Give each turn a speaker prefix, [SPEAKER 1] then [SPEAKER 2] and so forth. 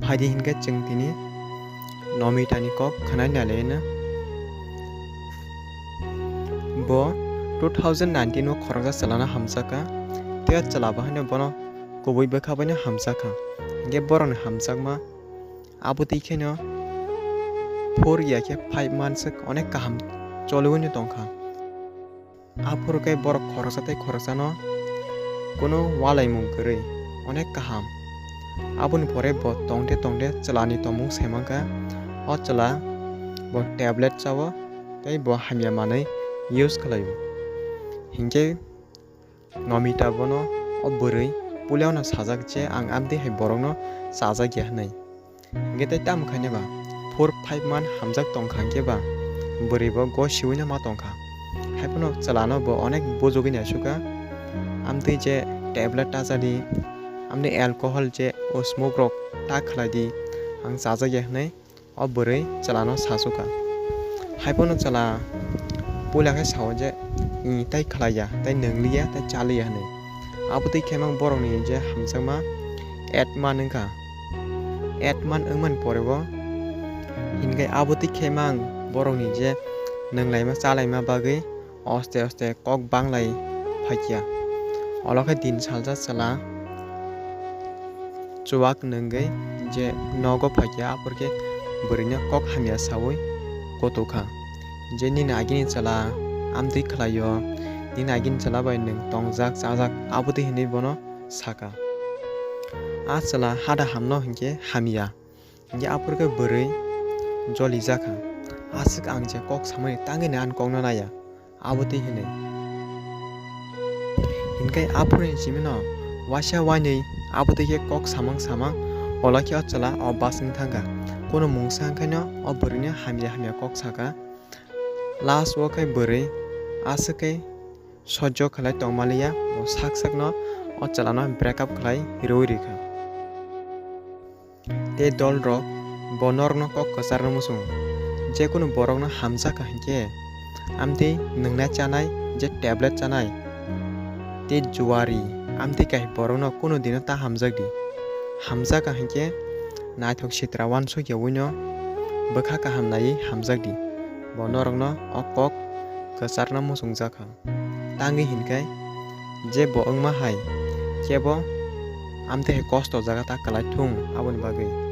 [SPEAKER 1] Phadi hinga chengtini Namita ni kok khanai nalena bo 2019 no khoroksa chalana hamjaka te chalaba hane bono koboi bwkha bani hamjaka ge boron hamjakma aboti kheno 4 year ke 5 months onek kaham cholugoni tongkha apur kai borok khoroksa tai khoroksa no kono walai mung koroi onek kaham aboni pore bo tongde chalani tomung semangka o chala bo tablet chawo tei bo hamya manai use khlaio hingke Namita bono o bwrui puliaono sajak je ang amde hai borok no chajak ya hnai hingke tei tam khaine ba 4-5 month hamjak tongkha hingke ba bwrui bo go siwina ma tongkha haipono chalano bo onek bojogini asuka amde je tablet tajadi amni alcohol je o smoke rok ta khladi ang chajak ya hnai o bwrui chalano sasuka haipono chala pulia khai sawo je tai khlaya tai nongliya tai chaliya hnai abotui khemang borok ni je hamjakma 8 month wngkha 8 month wngman pore bo hingai abotui khemang borok ni je nonglaima chalaima bagui aste kok banglai phaikya olokhai din salja chala chuwak nongoi je nogo phaikya aporke bwrui kok hamya sawui kotokha je nini agini chala amtui khlaio nini agini chala bai nung tongjak chajak abotui hinui bono saka a chala hada hamno hingke hamya hingke aporke bwrui JODI.CHAJAK asuk ang je kok samani tangini an kokno naya abotui hinui hingke apore jimino waisa wainui abotui ke kok samang olaki o chala o basing thanga kono mungsa hangkhaino o bwrui hamya kok saka last o kai bwrui asukai sojjo khlai tongmaliya o sak no o chalano break up khlai roi rikha te dol rok bonor no kok kwcharno musung je kono borok no hamjaka hingke amtui nungna chanai je tablet chanai te juwari amtui kai borok no kono dino ta hamjaka hingke naithok sitra wanso yawino bwkha kaham nai hamjakdi bonorok no o kok kwcharno musungjaka tangi hinkai je bo wngma hai kebo amtui kosto jaga ta kalai thung aboni bagui